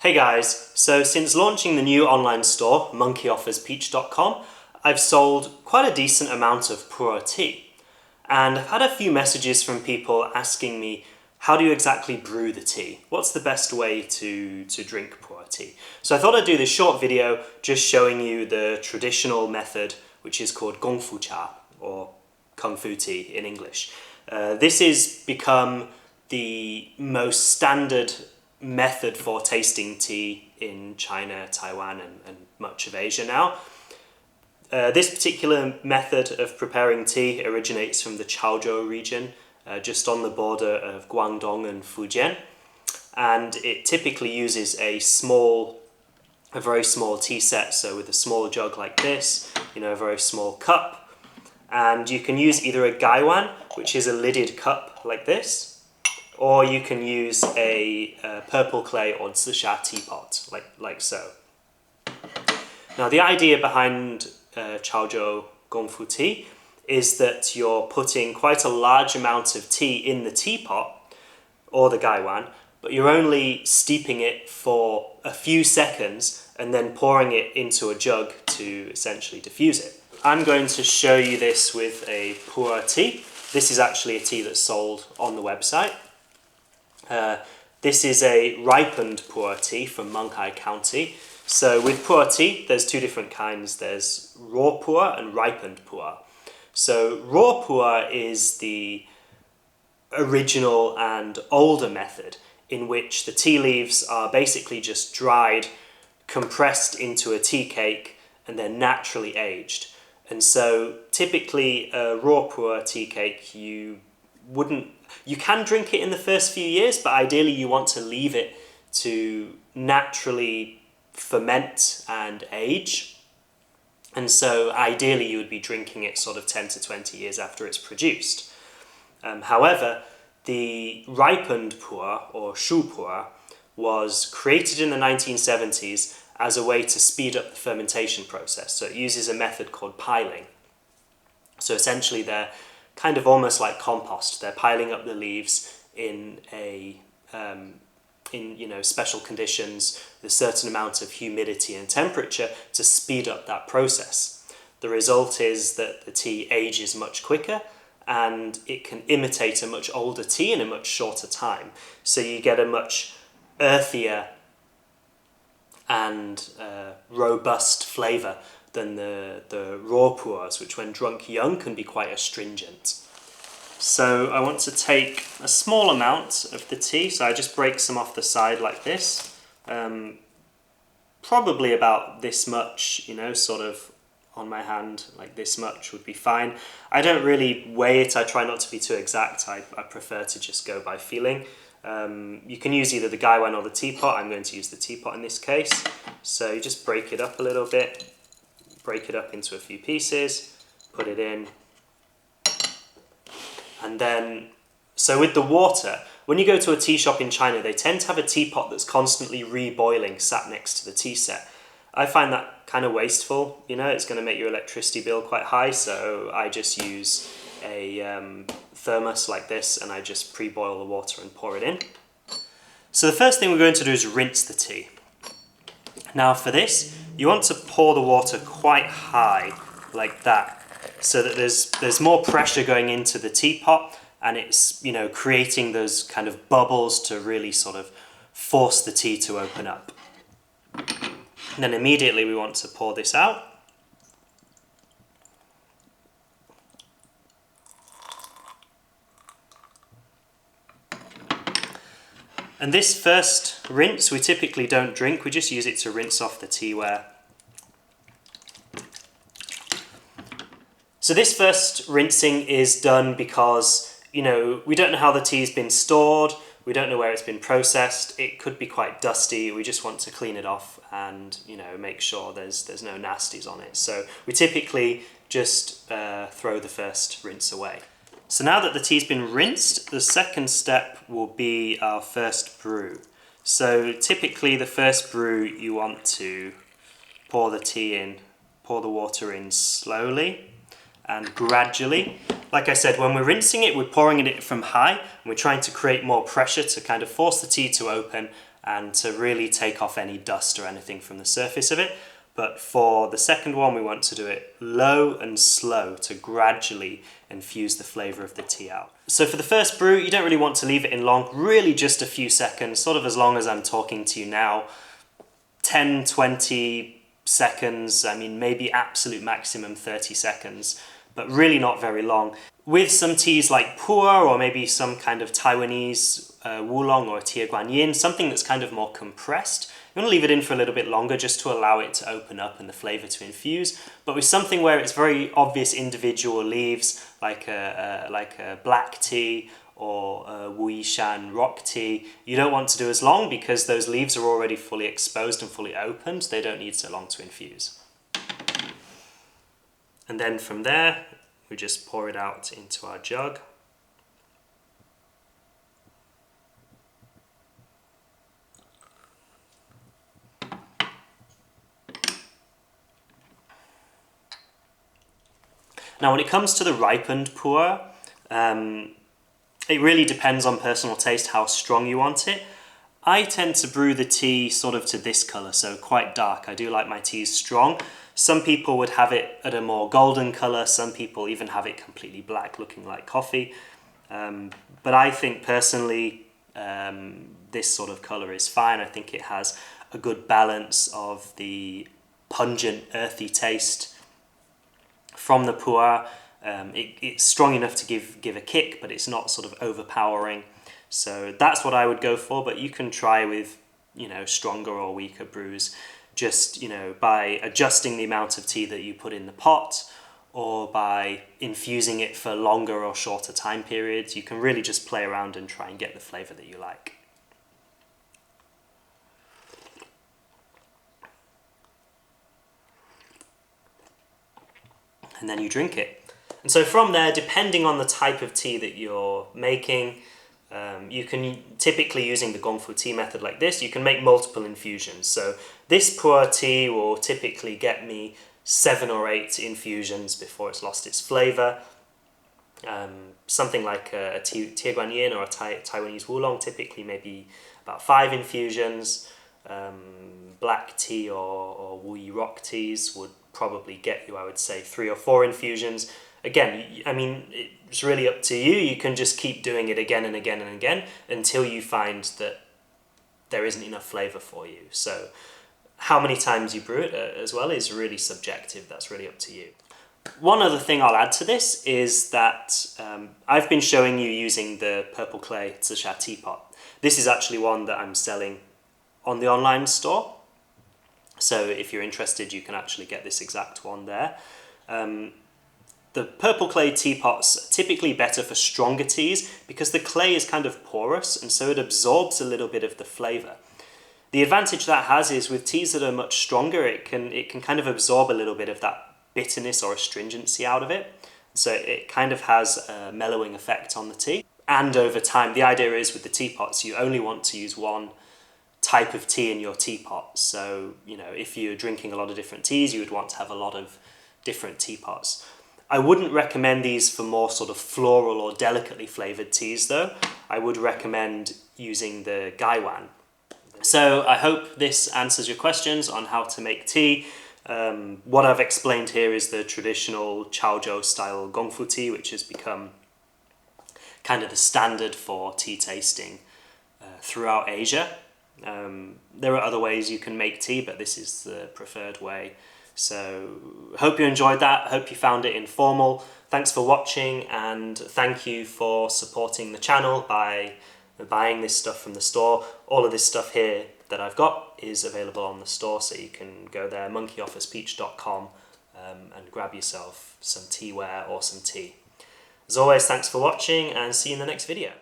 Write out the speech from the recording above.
Hey guys, so since launching the new online store, monkeyofferspeach.com, I've sold quite a decent amount of pu'er tea. And I've had a few messages from people asking me, how do you exactly brew the tea? What's the best way to drink pu'er tea? So I thought I'd do this short video just showing you the traditional method, which is called gongfu cha, or kung fu tea in English. This has become the most standard method for tasting tea in China, Taiwan, and much of Asia now. This particular method of preparing tea originates from the Chaozhou region, just on the border of Guangdong and Fujian, and it typically uses a very small tea set, so with a small jug like this, a very small cup, and you can use either a gaiwan, which is a lidded cup like this, or you can use a purple clay or zisha teapot, like so. Now the idea behind Chaozhou Gongfu tea is that you're putting quite a large amount of tea in the teapot, or the gaiwan, but you're only steeping it for a few seconds and then pouring it into a jug to essentially diffuse it. I'm going to show you this with a pu'er tea. This is actually a tea that's sold on the website. This is a ripened pu'er tea from Munghai County. So with pu'er tea, there's two different kinds. There's raw pu'er and ripened pu'er. So raw pu'er is the original and older method in which the tea leaves are basically just dried, compressed into a tea cake, and then naturally aged. And so typically a raw pu'er tea cake, you can drink it in the first few years, but ideally you want to leave it to naturally ferment and age. And so ideally you would be drinking it sort of 10 to 20 years after it's produced. However, the ripened pu'er, or shu pu'er, was created in the 1970s as a way to speed up the fermentation process. So it uses a method called piling. So essentially they're kind of almost like compost. They're piling up the leaves in special conditions with a certain amount of humidity and temperature to speed up that process. The result is that the tea ages much quicker and it can imitate a much older tea in a much shorter time. So you get a much earthier and robust flavour than the raw pu'ers, which when drunk young can be quite astringent. So I want to take a small amount of the tea, so I just break some off the side like this. Probably about this much, sort of on my hand, like this much would be fine. I don't really weigh it, I try not to be too exact, I prefer to just go by feeling. You can use either the gaiwan or the teapot. I'm going to use the teapot in this case. So you just break it up a little bit, break it up into a few pieces, put it in. And then, so with the water, when you go to a tea shop in China, they tend to have a teapot that's constantly reboiling sat next to the tea set. I find that kind of wasteful, it's going to make your electricity bill quite high, so I just use a thermos like this and I just pre-boil the water and pour it in. So the first thing we're going to do is rinse the tea. Now for this, you want to pour the water quite high, like that, so that there's more pressure going into the teapot and it's, creating those kind of bubbles to really sort of force the tea to open up. And then immediately we want to pour this out. And this first rinse we typically don't drink, we just use it to rinse off the teaware. So this first rinsing is done because, we don't know how the tea's been stored, we don't know where it's been processed, it could be quite dusty, we just want to clean it off and, make sure there's no nasties on it. So we typically just throw the first rinse away. So now that the tea's been rinsed, the second step will be our first brew. So typically the first brew you want to pour the water in slowly and gradually. Like I said, when we're rinsing it, we're pouring it from high, and we're trying to create more pressure to kind of force the tea to open and to really take off any dust or anything from the surface of it. But for the second one, we want to do it low and slow to gradually infuse the flavour of the tea out. So for the first brew, you don't really want to leave it in long, really just a few seconds, sort of as long as I'm talking to you now. 10, 20 seconds, I mean maybe absolute maximum 30 seconds, but really not very long. With some teas like pu'er or maybe some kind of Taiwanese oolong or tea guan yin, something that's kind of more compressed, you want to leave it in for a little bit longer just to allow it to open up and the flavour to infuse. But with something where it's very obvious individual leaves, like a black tea or a Wu Yishan rock tea, you don't want to do as long because those leaves are already fully exposed and fully opened. They don't need so long to infuse. And then from there, we just pour it out into our jug. Now when it comes to the ripened pu'er, it really depends on personal taste how strong you want it. I tend to brew the tea sort of to this colour, so quite dark. I do like my teas strong. Some people would have it at a more golden colour, some people even have it completely black, looking like coffee. But I think personally this sort of colour is fine. I think it has a good balance of the pungent, earthy taste from the pu'er. It's strong enough to give a kick, but it's not sort of overpowering. So that's what I would go for, but you can try with, stronger or weaker brews, just, by adjusting the amount of tea that you put in the pot, or by infusing it for longer or shorter time periods. You can really just play around and try and get the flavour that you like. And then you drink it. And so from there, depending on the type of tea that you're making, you can typically, using the gongfu tea method like this, you can make multiple infusions. So this pu'er tea will typically get me 7 or 8 infusions before it's lost its flavour. Something like a tea guan yin or a Taiwanese oolong, typically maybe about 5 infusions. Black tea or Wu Yi rock teas would probably get you, I would say, 3 or 4 infusions. Again, I mean, it's really up to you. You can just keep doing it again and again and again until you find that there isn't enough flavour for you. So how many times you brew it as well is really subjective. That's really up to you. One other thing I'll add to this is that I've been showing you using the purple clay zisha teapot. This is actually one that I'm selling on the online store. So if you're interested, you can actually get this exact one there. The purple clay teapots are typically better for stronger teas because the clay is kind of porous and so it absorbs a little bit of the flavour. The advantage that has is with teas that are much stronger, it can kind of absorb a little bit of that bitterness or astringency out of it. So it kind of has a mellowing effect on the tea. And over time, the idea is with the teapots, you only want to use one type of tea in your teapot. So, if you're drinking a lot of different teas, you would want to have a lot of different teapots. I wouldn't recommend these for more sort of floral or delicately flavoured teas though. I would recommend using the gaiwan. So I hope this answers your questions on how to make tea. What I've explained here is the traditional Chaozhou style gongfu tea, which has become kind of the standard for tea tasting throughout Asia. There are other ways you can make tea, but this is the preferred way. So hope you enjoyed that. Hope you found it informal. Thanks for watching, and thank you for supporting the channel by buying this stuff from the store. All of this stuff here that I've got is available on the store, so you can go there, monkeyofferspeech.com, and grab yourself some teaware or some tea. As always, thanks for watching and see you in the next video.